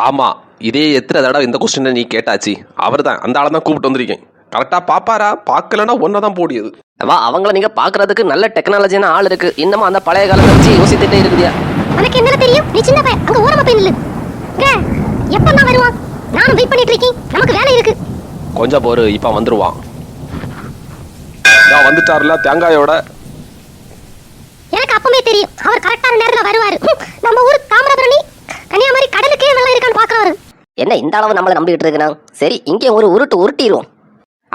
ஆமா, இதே எத்தனை தடவை இந்த கொஸ்டினை நீ கேட்டாச்சு. அவர் தான் அந்த ஆளை தான் கூப்பிட்டு வந்திருக்கேன். கரெக்டா பாப்பாரா? பார்க்கலன்னா ஒன்னதான் போடியது. அவங்கள நீங்க பாக்குறதுக்கு நல்ல டெக்னாலஜியான ஆள் இருக்கு. இன்னமும் அந்த பழைய காலத்தை வச்சு யோசித்துட்டே இருக்குதியா? உனக்கு என்ன தெரியும்? நீ சின்ன பையன், அங்க ஓரமா போய் நில்லு. எப்ப நான் வருவான்? நானும் வெயிட் பண்ணிட்டு இருக்கேன். நமக்கு வேலை இருக்கு. கொஞ்சம் போரு, இப்ப வந்துருவான். நான் வந்துட்டாருல தேங்காயோட. எனக்கு அப்பவே தெரியும் அவர் கரெக்டான நேரத்துல வருவாரு. நம்ம ஊர் தாமிரபரணி கன்னியாகுமரி கடலுக்கே வெள்ளம் இருக்கான்னு பாக்குறாரு. என்ன இந்த அளவு நம்மள நம்பிக்கிட்டு இருக்கணும்? சரி, இங்கே ஒரு உருட்டிடுவோம்.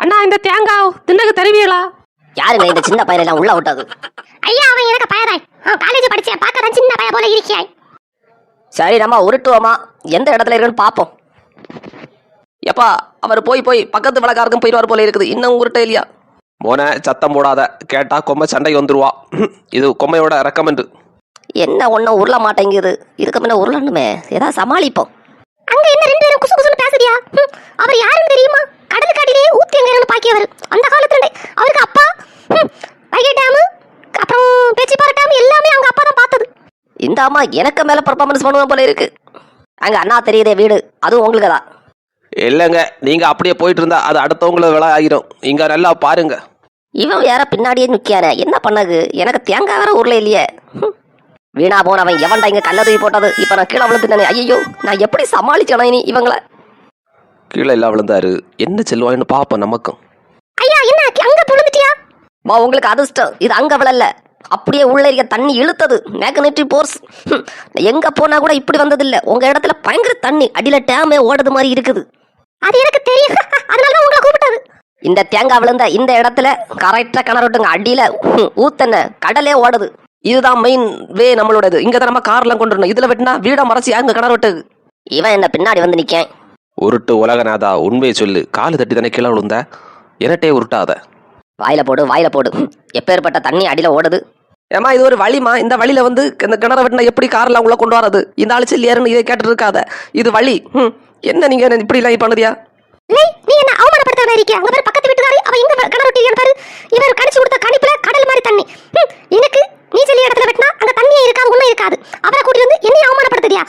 அண்ணா, இந்த தேங்காய் தின்னக்கு தருவீங்களா? யாருங்க இந்த சின்ன பையன் எல்லாம் உள்ள விட்டது? ஐயா, அவன் எனக்கு பயராய். காலேஜ் படிச்சேன், பார்க்கதான் சின்ன பையன் போல இருக்கியாய். சரி, நம்ம உருட்டுவோமா? எந்த இடத்துல இருக்குன்னு பாப்போம். எப்பா, அவர் போய் பக்கத்து விளக்காருக்கும் போயிடுவார் போல இருக்குது. இன்னும் உருட்ட இல்லையா? மோன சத்தம் போடாத, கேட்டா கொம்மை சண்டை வந்துருவா. இது கொம்மையோட ரெக்கமெண்ட். என்ன ஒன்னும் உருள மாட்டேங்குது. இதுக்கு முன்ன உருளணுமே, ஏதாவது சமாளிப்போம். அங்க என்ன ரெண்டு பேரும் குசு குசுன்னு பேசுறியா? அவர் யாருன்னு தெரியுமா? கடலுக்கு அடியிலே ஊத்தி எங்க பாக்கியவர். அந்த காலத்துல அவருக்கு அப்பா வைகை டேம், அப்புறம் பேச்சிப்பாறை டேம் எல்லாமே அவங்க அப்பா தான் பார்த்தது. இந்த அம்மா எனக்கு மேல பர்ஃபார்மன்ஸ் பண்ணுவோம் போல இருக்கு. அங்க அண்ணா தெரியுதே வீடு, அதுவும் உங்களுக்கு தான். இல்லைங்க, நீங்க அப்படியே போயிட்டு இருந்தா அது அடுத்தவங்கள விலை ஆகிரும். இங்க நல்லா பாருங்க. இவன் வேற பின்னாடியே நிக்கானே, என்ன பண்ணது? எனக்கு தேங்காய் வேற ஊர்ல இல்லையே. வீணா போனவன் எவன்டா இங்க கல்ல தூக்கி போட்டது? இப்ப நான் கீழே விழுந்துட்டேனே. ஐயோ, நான் எப்படி சமாளிச்சேனா இனி இவங்கள? கீழே எல்லாம் விழுந்தாரு. என்ன செல்வாயின்னு பாப்போம் நமக்கும். ஐயா, என்ன அங்க விழுந்துட்டியா? மா, உங்களுக்கு அதிர்ஷ்டம். இது அங்க விழல, அப்படியே உள்ள இருக்க தண்ணி இழுத்தது. Magnetic force. எங்க போனா கூட இப்படி வந்தது இல்ல. உங்க இடத்துல பயங்கர தண்ணி, அடியில டேமே ஓடுது மாதிரி இருக்குது. அது எனக்கு தெரியும், அதனால உங்களை கூப்பிட்டது. இந்த தேங்காய் விழுந்த இந்த இடத்துல கரெக்டா கிணறுட்டுங்க. அடியில ஊத்தன கடலே ஓடுது. இதுதான் மெயின் வே நம்மளோடது. இங்க தான் நம்ம கார்லாம் கொண்டு வரணும். இதுல வெட்டினா வீட மறைச்சி அங்க கிணறு வெட்டுது. இவன் என்ன பின்னாடி வந்து நிக்கேன். உருட்டு உலகநாதா, உண்மையை சொல்லு. காலு தட்டி தானே கீழே விழுந்த. இரட்டையே உருட்டாத. வாயில போடு. எப்பேற்பட்ட தண்ணி அடியில ஓடுது. ஏமா, இது ஒரு வழிமா? இந்த வழியில வந்து இந்த கிணறு வெட்டினா எப்படி கார்லாம் உள்ள கொண்டு வரது? இந்த ஆளு செல்லியாருன்னு இதை கேட்டு இருக்காத. இது வழி. என்ன நீங்க இப்படி எல்லாம் பண்ணுதியா? நீ என்ன அவமானப்படுத்த இருக்கியா? அங்க பேர் பக்கத்து வீட்டுக்காரி, அவ எங்க கிணறு வெட்டியான்னு பாரு. இவர் கணிச்சு கொடுத்த கணிப்புல கடல் மாதிரி தண்ணி. எனக்கு நீ சொல்லி இடத்துல வெட்டினா அங்க தண்ணியே இருக்காது, ஒண்ணும் இருக்காது. அவரை கூட்டி வந்து என்னைய அவமானப்படுத்துறியா?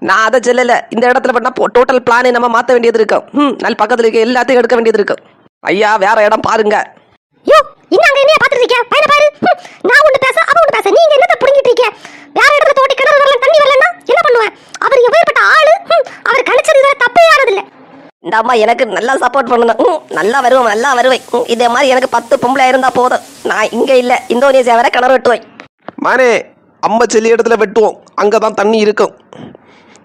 நான் அதை சொல்லல. இந்த இடத்துல வெட்டினா டோட்டல் பிளானே நம்ம மாத்த வேண்டியது இருக்கும். நல்ல பக்கத்துல இருக்க எல்லாத்தையும் எடுக்க வேண்டியது இருக்கும். ஐயா, வேற இடம் பாருங்க. யோ, இன்னும் அங்க என்னைய பாத்துட்டு இருக்கியா? பையனை பாரு. நான் ஒண்ணு பேச, அவ ஒண்ணு பேச. நீங்க என்னத்த புடிங்கிட்டு இருக்கீங்க? வேற இடத்துல தோட்டி கிணறு வரல, தண்ணி வரலன்னா என்ன பண்ணுவேன்? அவர் எப்பேற்பட்ட ஆளு? அவர் கணிச்சது இதுல தப்பே ஆனதில்லை. இந்த அம்மா எனக்கு நல்லா சப்போர்ட் பண்ணணும். நல்லா வருவேன். இதே மாதிரி எனக்கு 10 பொம்பளை இருந்தா போதும். நான் இங்க இல்ல, இந்தோனேசியா வரை கிணறு வெட்டுவேன். மானே, அம்மா செல்லி இடத்துல வெட்டுவோம். அங்கதான் தண்ணி இருக்கும்.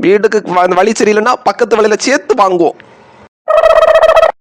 வீட்டுக்கு வழி சரியில்லைன்னா பக்கத்து வழியில சேர்த்து வாங்குவோம்.